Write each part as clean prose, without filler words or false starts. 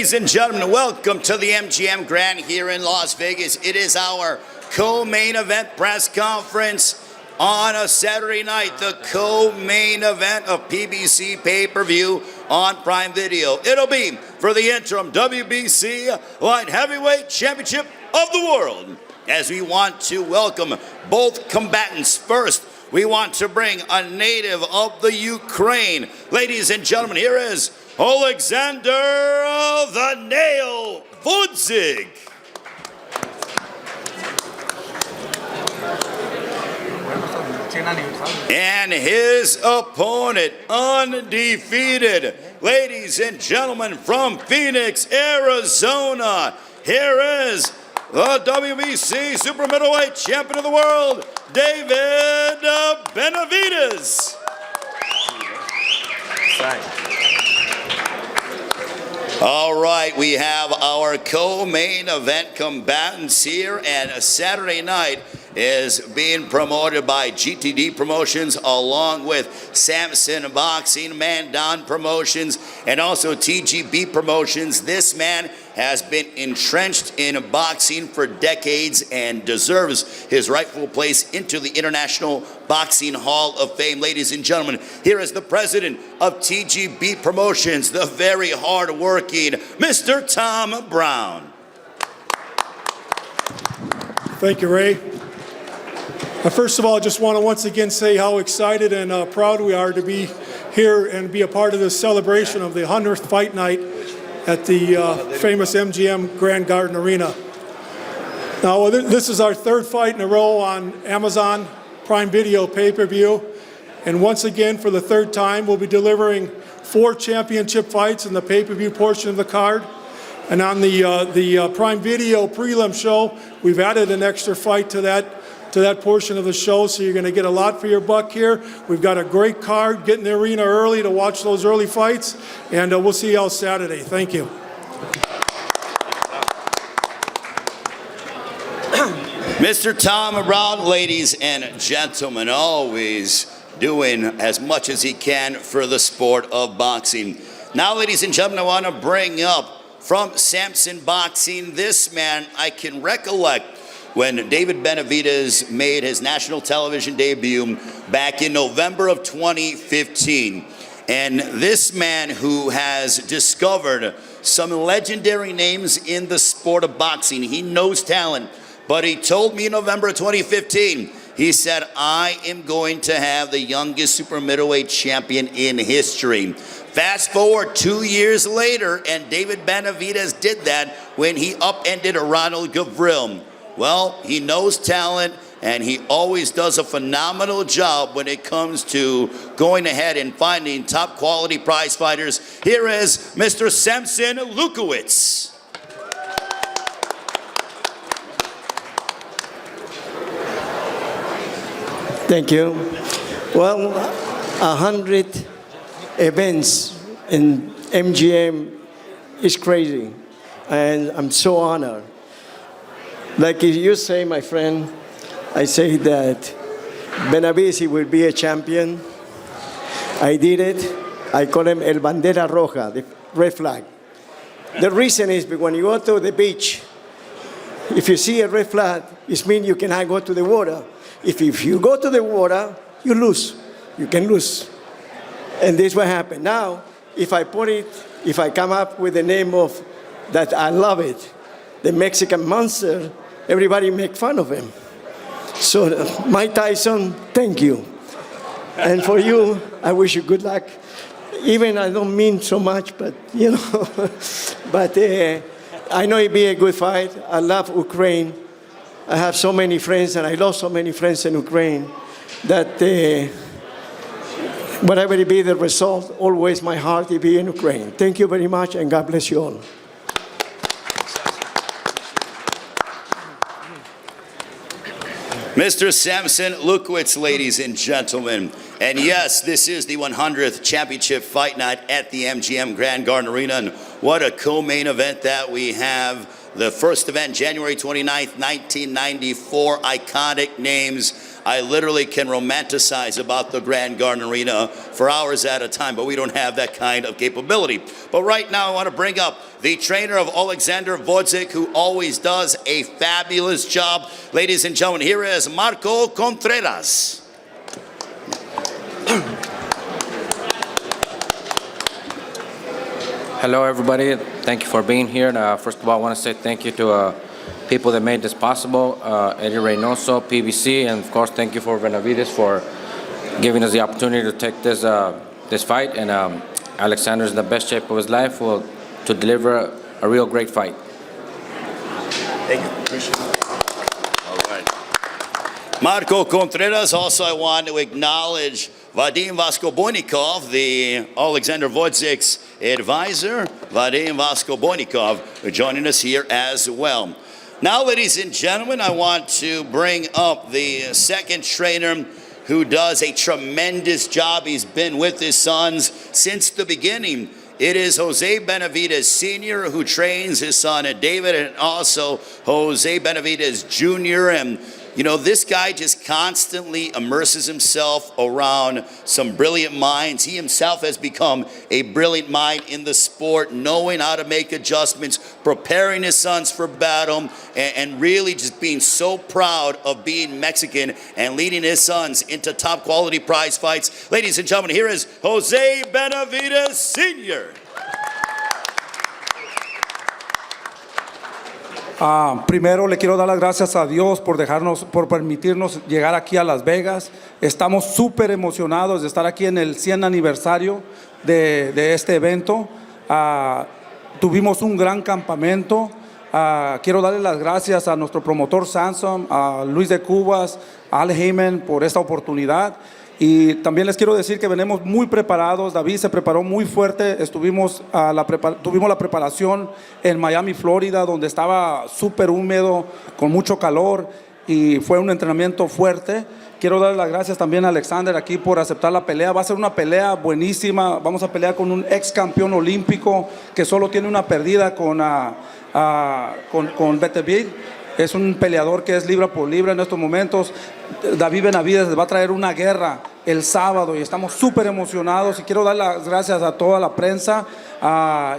Ladies and gentlemen, welcome to the MGM Grand here in Las Vegas. It is our co-main event press conference on a Saturday night, the co-main event of PBC pay-per-view on Prime Video. It'll be for the interim WBC Light Heavyweight Championship of the World. As we want to welcome both combatants. First, we want to bring a native of the Ukraine. Ladies and gentlemen, here is Oleksandr "The Nail" Gvozdyk. And his opponent, undefeated. Ladies and gentlemen, from Phoenix, Arizona, here is the WBC Super Middleweight Champion of the World, David Benavidez. All right, we have our co-main event combatants here, and a Saturday night is being promoted by GTD Promotions along with Samson Boxing, Mandan Promotions, and also TGB Promotions. This man has been entrenched in boxing for decades and deserves his rightful place into the International Boxing Hall of Fame. Ladies and gentlemen, here is the president of TGB Promotions, the very hard-working Mr. Tom Brown. Thank you, Ray. First of all, I just want to once again say how excited and proud we are to be here and be a part of this celebration of the 100th fight night at the famous MGM Grand Garden Arena. Now, this is our third fight in a row on Amazon Prime Video pay-per-view. And once again, for the third time, we'll be delivering 4 championship fights in the pay-per-view portion of the card. And on the Prime Video prelim show, we've added an extra fight to that portion of the show, so you're going to get a lot for your buck here. We've got a great card. Get in the arena early to watch those early fights, and we'll see you all Saturday. Thank you. Mr. Tom Brown, ladies and gentlemen, always doing as much as he can for the sport of boxing. Now, ladies and gentlemen, I want to bring up from Samson Boxing, this man I can recollect when David Benavidez made his national television debut back in November of 2015. And this man who has discovered some legendary names in the sport of boxing, he knows talent, but he told me in November of 2015, he said, I am going to have the youngest super middleweight champion in history. Fast forward 2 years later, and David Benavidez did that when he upended Ronald Gavril. Well, he knows talent, and he always does a phenomenal job when it comes to going ahead and finding top quality prize fighters. Here is Mr. Samson Lukowitz. Thank you. Well, 100 events in MGM is crazy, and I'm so honored. Like you say, my friend, I say that Benavidez will be a champion. I did it. I call him El Bandera Roja, the red flag. The reason is because when you go to the beach, if you see a red flag, it means you cannot go to the water. If you go to the water, you lose. You can lose. And this is what happened. Now, if I come up with the name of that, I love it, the Mexican Monster, everybody make fun of him. So, Mike Tyson, thank you. And for you, I wish you good luck. Even I don't mean so much, but, you know, but I know it'll be a good fight. I love Ukraine. I have so many friends, and I lost so many friends in Ukraine, that whatever it be the result, always my heart will be in Ukraine. Thank you very much, and God bless you all. Mr. Samson Lukowitz, ladies and gentlemen. And yes, this is the 100th championship fight night at the MGM Grand Garden Arena. And what a co-main event that we have. The first event, January 29th, 1994, iconic names. I literally can romanticize about the Grand Garden Arena for hours at a time, but we don't have that kind of capability. But right now I want to bring up the trainer of Oleksandr Gvozdyk, who always does a fabulous job. Ladies and gentlemen, here is Marco Contreras. Hello, everybody. Thank you for being here. First of all, I want to say thank you to people that made this possible, Eddie Reynoso, PBC, and of course, thank you for Benavidez for giving us the opportunity to take this fight. And Oleksandr is in the best shape of his life to deliver a real great fight. Thank you. Appreciate it. All right. Marco Contreras. Also, I want to acknowledge Vadim Voskoboynikov, the Oleksandr Gvozdyk's advisor. Vadim Voskoboynikov joining us here as well. Now, ladies and gentlemen, I want to bring up the second trainer who does a tremendous job. He's been with his sons since the beginning. It is Jose Benavidez Sr. who trains his son David, and also Jose Benavidez Jr. And you know, this guy just constantly immerses himself around some brilliant minds. He himself has become a brilliant mind in the sport, knowing how to make adjustments, preparing his sons for battle, and really just being so proud of being Mexican and leading his sons into top quality prize fights. Ladies and gentlemen, here is Jose Benavidez Sr. Primero le quiero dar las gracias a Dios por permitirnos llegar aquí a Las Vegas. Estamos súper emocionados de estar aquí en el 100 aniversario de este evento. Tuvimos un gran campamento. Quiero darle las gracias a nuestro promotor Samson, a Luis de Cubas, a Al Heyman por esta oportunidad. Y también les quiero decir que venimos muy preparados. David se preparó muy fuerte. Tuvimos la preparación en Miami, Florida, donde estaba súper húmedo, con mucho calor, y fue un entrenamiento fuerte. Quiero dar las gracias también a Oleksandr aquí por aceptar la pelea. Va a ser una pelea buenísima. Vamos a pelear con un ex campeón olímpico que solo tiene una perdida con Benavidez. Es un peleador que es libra por libra en estos momentos. David Benavidez va a traer una guerra el sábado y estamos súper emocionados. Y quiero dar las gracias a toda la prensa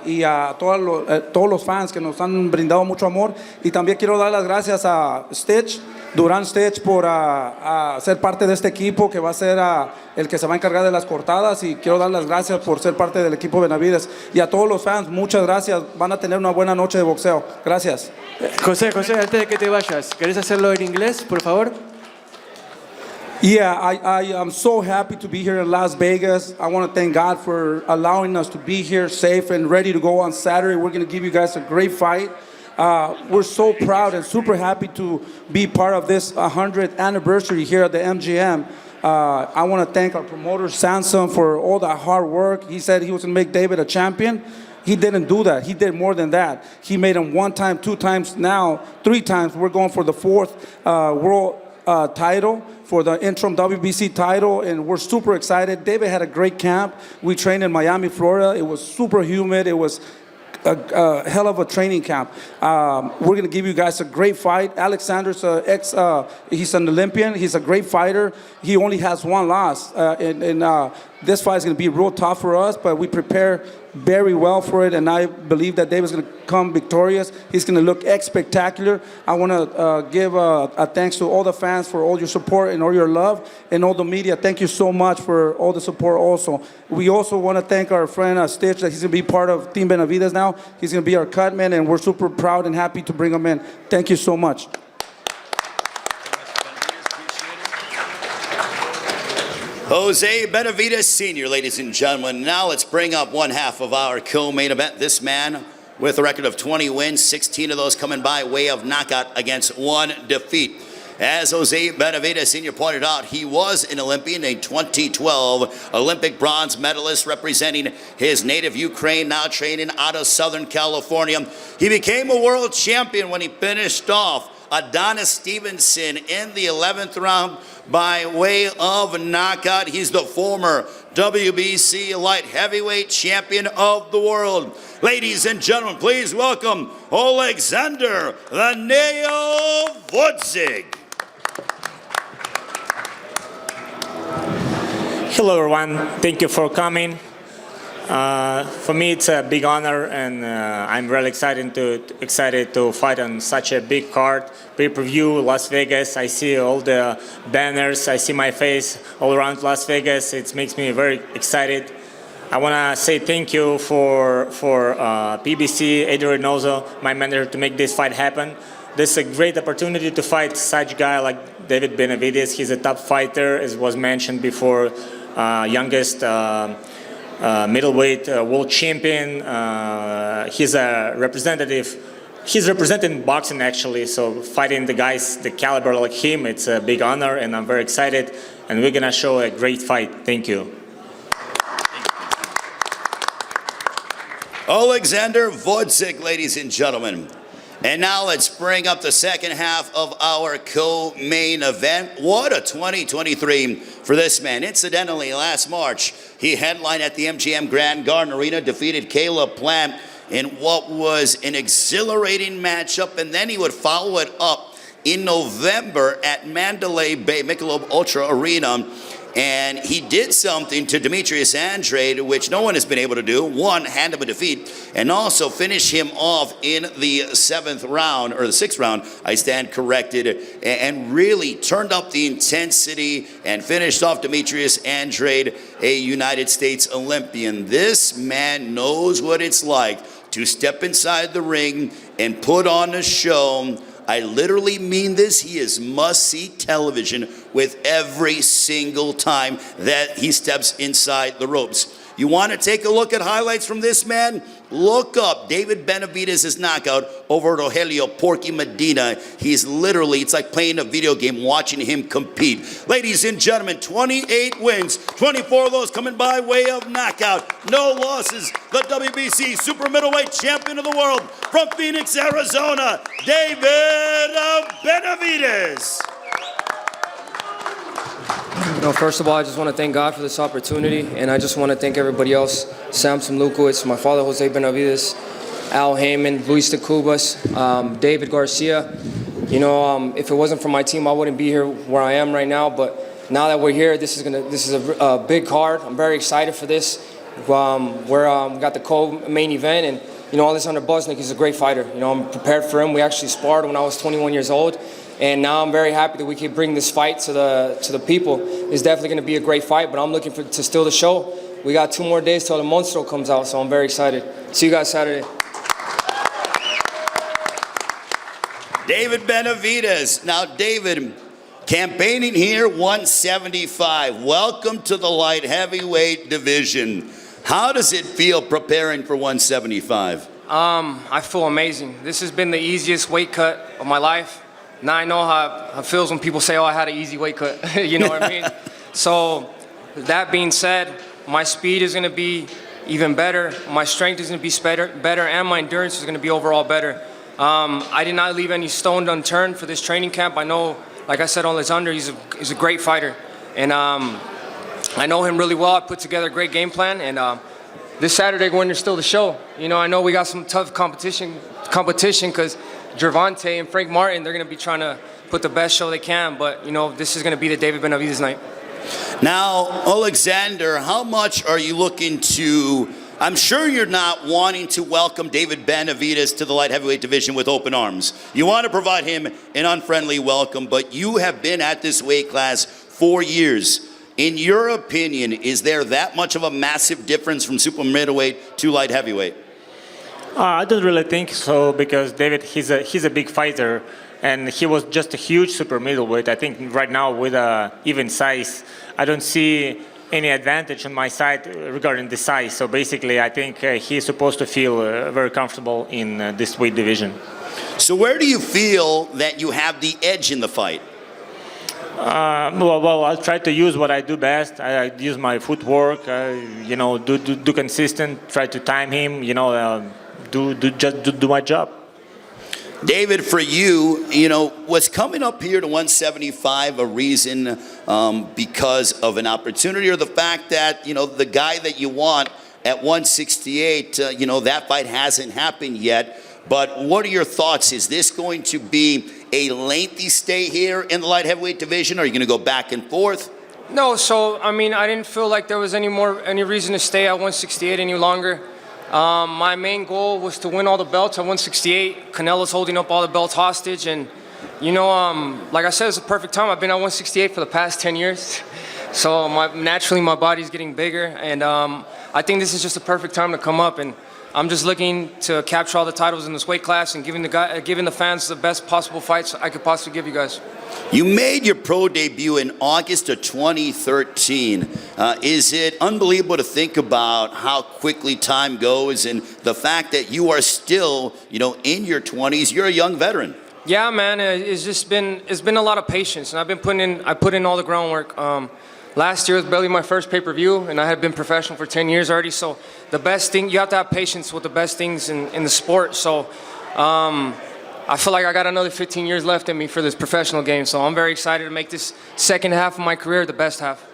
y a todos los fans que nos han brindado mucho amor. Y también quiero dar las gracias a Durán Stitch, por ser parte de este equipo que va a ser el que se va a encargar de las cortadas. Y quiero dar las gracias por ser parte del equipo Benavidez. Y a todos los fans, muchas gracias. Van a tener una buena noche de boxeo. Gracias. José, antes de que te vayas, ¿querés hacerlo en inglés, por favor? Yeah, I am so happy to be here in Las Vegas. I want to thank God for allowing us to be here safe and ready to go on Saturday. We're going to give you guys a great fight. We're so proud and super happy to be part of this 100th anniversary here at the MGM. I want to thank our promoter, Samson, for all that hard work. He said he was going to make David a champion. He didn't do that. He did more than that. He made him 1 time, 2 times, now 3 times. We're going for the 4th world title, for the interim WBC title, and we're super excited. David had a great camp. We trained in Miami, Florida. It was super humid. It was a hell of a training camp. We're going to give you guys a great fight. Oleksandr's he's an Olympian. He's a great fighter. He only has 1 loss. This fight is going to be real tough for us, but we prepare very well for it, and I believe that David's going to come victorious. He's going to look spectacular. I want to give a thanks to all the fans for all your support and all your love, and all the media. Thank you so much for all the support also. We also want to thank our friend Stitch, that he's going to be part of Team Benavidez now. He's going to be our cutman, and we're super proud and happy to bring him in. Thank you so much. Jose Benavidez Sr., ladies and gentlemen. Now let's bring up one half of our co-main event. This man with a record of 20 wins, 16 of those coming by way of knockout against 1 defeat. As Jose Benavidez Sr. pointed out, he was an Olympian, a 2012 Olympic bronze medalist representing his native Ukraine, now training out of Southern California. He became a world champion when he finished off Adonis Stevenson in the 11th round by way of knockout. He's the former WBC light heavyweight champion of the world. Ladies and gentlemen, please welcome Oleksandr "The Nail" Gvozdyk. Hello everyone, thank you for coming. For me it's a big honor, and I'm really excited to fight on such a big card. Pay-per-view, Las Vegas. I see all the banners, I see my face all around Las Vegas. It makes me very excited. I want to say thank you for PBC, Eddie Reynoso, my manager, to make this fight happen. This is a great opportunity to fight such a guy like David Benavidez. He's a top fighter, as was mentioned before, youngest middleweight world champion. He's a representative. He's representing boxing actually, so fighting the guys the caliber like him, it's a big honor, and I'm very excited, and we're gonna show a great fight. Thank you. Oleksandr Gvozdyk, ladies and gentlemen. And now let's bring up the second half of our co-main event. What a 2023 for this man. Incidentally, last March, he headlined at the MGM Grand Garden Arena, defeated Caleb Plant in what was an exhilarating matchup, and then he would follow it up in November at Mandalay Bay Michelob Ultra Arena. And he did something to Demetrius Andrade, which no one has been able to do. One, hand him a defeat, and also finish him off in the 7th round, or the 6th round, I stand corrected, and really turned up the intensity and finished off Demetrius Andrade, a United States Olympian. This man knows what it's like to step inside the ring and put on a show. I literally mean this. He is must-see television with every single time that he steps inside the ropes. You want to take a look at highlights from this man? Look up David Benavidez' knockout over Rogelio Porky Medina. He's literally, it's like playing a video game watching him compete. Ladies and gentlemen, 28 wins, 24 of those coming by way of knockout. No losses. The WBC super middleweight champion of the world from Phoenix, Arizona, David Benavidez. First of all, I just want to thank God for this opportunity, and I just want to thank everybody else. Samson Lukowitz, my father, Jose Benavidez, Al Heyman, Luis de Cubas, David Garcia. If it wasn't for my team, I wouldn't be here where I am right now. But now that we're here, this is a big card. I'm very excited for this. We got the co-main event, and Oleksandr Gvozdyk is a great fighter. I'm prepared for him. We actually sparred when I was 21 years old. And now I'm very happy that we can bring this fight to the people. It's definitely going to be a great fight, but I'm looking to steal the show. We got 2 more days till the Monstro comes out, so I'm very excited. See you guys Saturday. David Benavidez. Now, David, campaigning here, 175. Welcome to the light heavyweight division. How does it feel preparing for 175? I feel amazing. This has been the easiest weight cut of my life. Now I know how it feels when people say, oh, I had an easy weight cut. You know what I mean? So that being said, my speed is going to be even better. My strength is going to be better, and my endurance is going to be overall better. I did not leave any stone unturned for this training camp. I know, like I said, Oleksandr, he's a great fighter. And I know him really well. I put together a great game plan. And this Saturday, going to steal the show. I know we got some tough competition because Gervonta and Frank Martin, they're going to be trying to put the best show they can, but, this is going to be the David Benavidez night. Now, Oleksandr, how much are you looking to, I'm sure you're not wanting to welcome David Benavidez to the light heavyweight division with open arms. You want to provide him an unfriendly welcome, but you have been at this weight class 4 years. In your opinion, is there that much of a massive difference from super middleweight to light heavyweight? I don't really think so, because David, he's a big fighter, and he was just a huge super middleweight. I think right now with even size, I don't see any advantage on my side regarding the size. So basically, I think he's supposed to feel very comfortable in this weight division. So where do you feel that you have the edge in the fight? Well, I'll try to use what I do best. I use my footwork, do consistent, try to time him, do my job. David, for you, was coming up here to 175 a reason because of an opportunity, or the fact that, the guy that you want at 168, that fight hasn't happened yet? But what are your thoughts? Is this going to be a lengthy stay here in the light heavyweight division? Are you going to go back and forth? No, so, I didn't feel like there was any reason to stay at 168 any longer. My main goal was to win all the belts at 168. Canelo's holding up all the belts hostage, and like I said, it's a perfect time. I've been at 168 for the past 10 years, so naturally my body's getting bigger, and I think this is just a perfect time to come up, and I'm just looking to capture all the titles in this weight class and giving the fans the best possible fights I could possibly give you guys. You made your pro debut in August of 2013. Is it unbelievable to think about how quickly time goes and the fact that you are still, in your 20s? You're a young veteran. Yeah, man, it's been a lot of patience, and I put in all the groundwork. Last year was barely my first pay-per-view, and I had been professional for 10 years already. So the best thing, you have to have patience with the best things in the sport. So I feel like I got another 15 years left in me for this professional game. So I'm very excited to make this second half of my career the best half.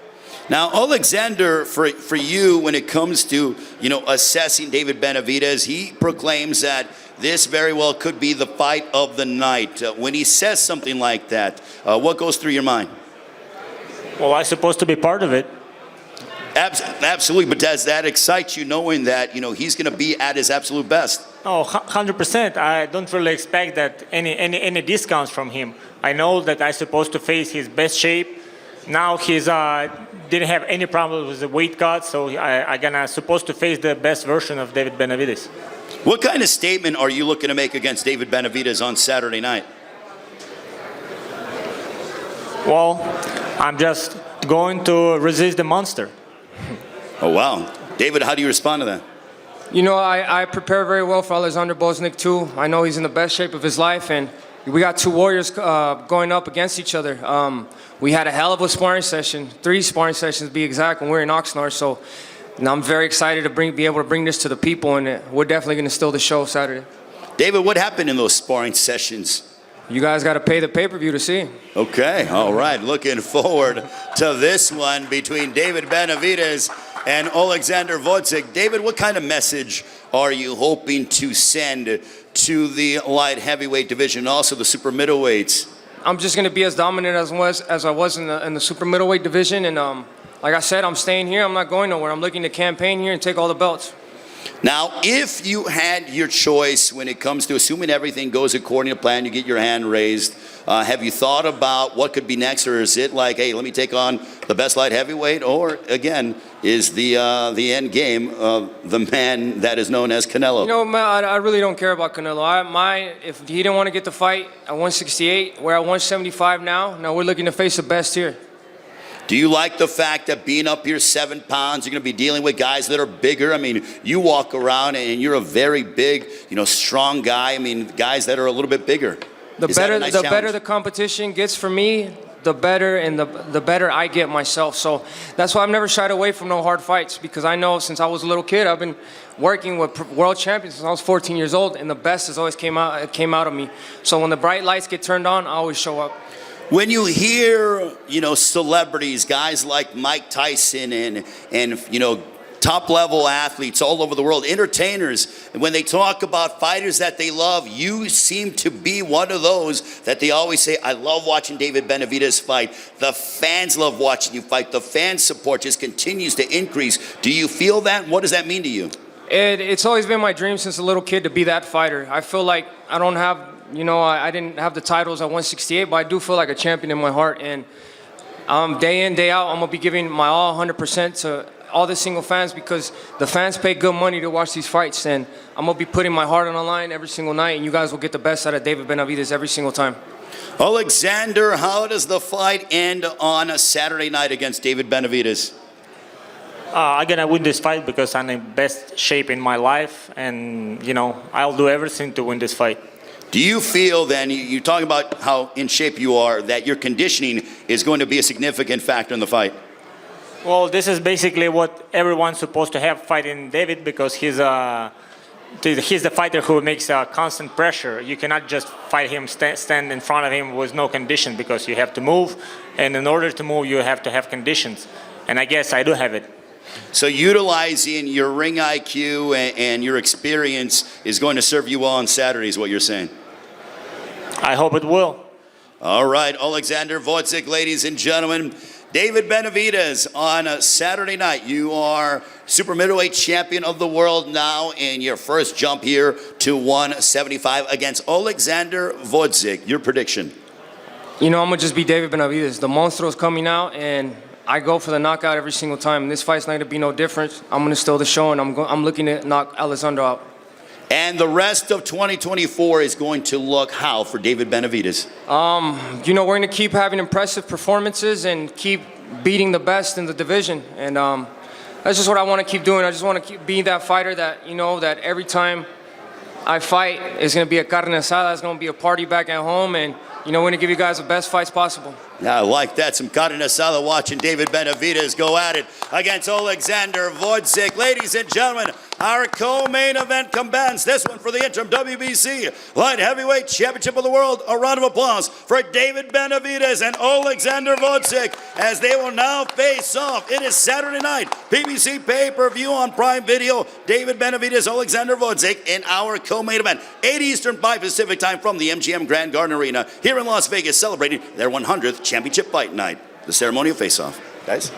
Now, Oleksandr, for you, when it comes to, assessing David Benavidez, he proclaims that this very well could be the fight of the night. When he says something like that, what goes through your mind? Well, I'm supposed to be part of it. Absolutely, but does that excite you, knowing that, he's going to be at his absolute best? Oh, 100%. I don't really expect that any discounts from him. I know that I'm supposed to face his best shape. Now he's didn't have any problem with the weight cut, so I'm supposed to face the best version of David Benavidez. What kind of statement are you looking to make against David Benavidez on Saturday night? Well, I'm just going to resist the monster. Oh, wow. David, how do you respond to that? I prepare very well for Oleksandr Gvozdyk too. I know he's in the best shape of his life, and we got two warriors going up against each other. We had a hell of a sparring session, 3 sparring sessions to be exact, when we were in Oxnard. So I'm very excited to be able to bring this to the people, and we're definitely going to steal the show Saturday. David, what happened in those sparring sessions? You guys got to pay the pay-per-view to see. Okay, all right. Looking forward to this one between David Benavidez and Oleksandr Gvozdyk. David, what kind of message are you hoping to send to the light heavyweight division, also the super middleweights? I'm just going to be as dominant as I was in the super middleweight division, and like I said, I'm staying here. I'm not going nowhere. I'm looking to campaign here and take all the belts. Now, if you had your choice when it comes to assuming everything goes according to plan, you get your hand raised, have you thought about what could be next, or is it like, hey, let me take on the best light heavyweight, or again, is the end game the man that is known as Canelo? Man, I really don't care about Canelo. If he didn't want to get the fight at 168, we're at 175 now. Now we're looking to face the best here. Do you like the fact that being up here 7 pounds, you're going to be dealing with guys that are bigger? You walk around and you're a very big, strong guy. Guys that are a little bit bigger. The better the competition gets for me, the better, and the better I get myself. So that's why I've never shied away from no hard fights, because I know since I was a little kid, I've been working with world champions since I was 14 years old, and the best has always came out of me. So when the bright lights get turned on, I always show up. When you hear, celebrities, guys like Mike Tyson and top-level athletes all over the world, entertainers, and when they talk about fighters that they love, you seem to be one of those that they always say, I love watching David Benavidez fight. The fans love watching you fight. The fan support just continues to increase. Do you feel that? What does that mean to you? It's always been my dream since a little kid to be that fighter. I feel like I don't have... I didn't have the titles at 168, but I do feel like a champion in my heart. And day in, day out, I'm going to be giving my all 100% to all the single fans, because the fans pay good money to watch these fights. And I'm going to be putting my heart on the line every single night, and you guys will get the best out of David Benavidez every single time. Oleksandr, how does the fight end on a Saturday night against David Benavidez? I'm going to win this fight because I'm in best shape in my life, and, I'll do everything to win this fight. Do you feel then, you talk about how in shape you are, that your conditioning is going to be a significant factor in the fight? Well, this is basically what everyone's supposed to have fighting David, because he's he's the fighter who makes constant pressure. You cannot just fight him, stand in front of him with no condition, because you have to move, and in order to move, you have to have conditions. And I guess I do have it. So utilizing your ring IQ and your experience is going to serve you well on Saturday, is what you're saying. I hope it will. All right, Oleksandr Gvozdyk, ladies and gentlemen. David Benavidez on a Saturday night. You are super middleweight champion of the world now in your first jump here to 175 against Oleksandr Gvozdyk. Your prediction? You know, I'm going to just be David Benavidez. The Monstro's coming out, and I go for the knockout every single time. And this fight's not going to be no different. I'm going to steal the show, and I'm looking to knock Oleksandr out. And the rest of 2024 is going to look how for David Benavidez? You know, we're going to keep having impressive performances and keep beating the best in the division. And that's just what I want to keep doing. I just want to keep being that fighter that, you know, that every time I fight, it's going to be a carne asada. It's going to be a party back at home. And, you know, we're going to give you guys the best fights possible. Yeah, I like that. Some carne asada watching David Benavidez go at it against Oleksandr Gvozdyk. Ladies and gentlemen, our co-main event commences. This one for the interim WBC Light Heavyweight Championship of the World. A round of applause for David Benavidez and Oleksandr Gvozdyk as they will now face off. It is Saturday night, PBC pay-per-view on Prime Video. David Benavidez, Oleksandr Gvozdyk in our co-main event. 8 Eastern, 5 Pacific time from the MGM Grand Garden Arena here in Las Vegas, celebrating their 100th championship fight night. The ceremonial face-off. Guys.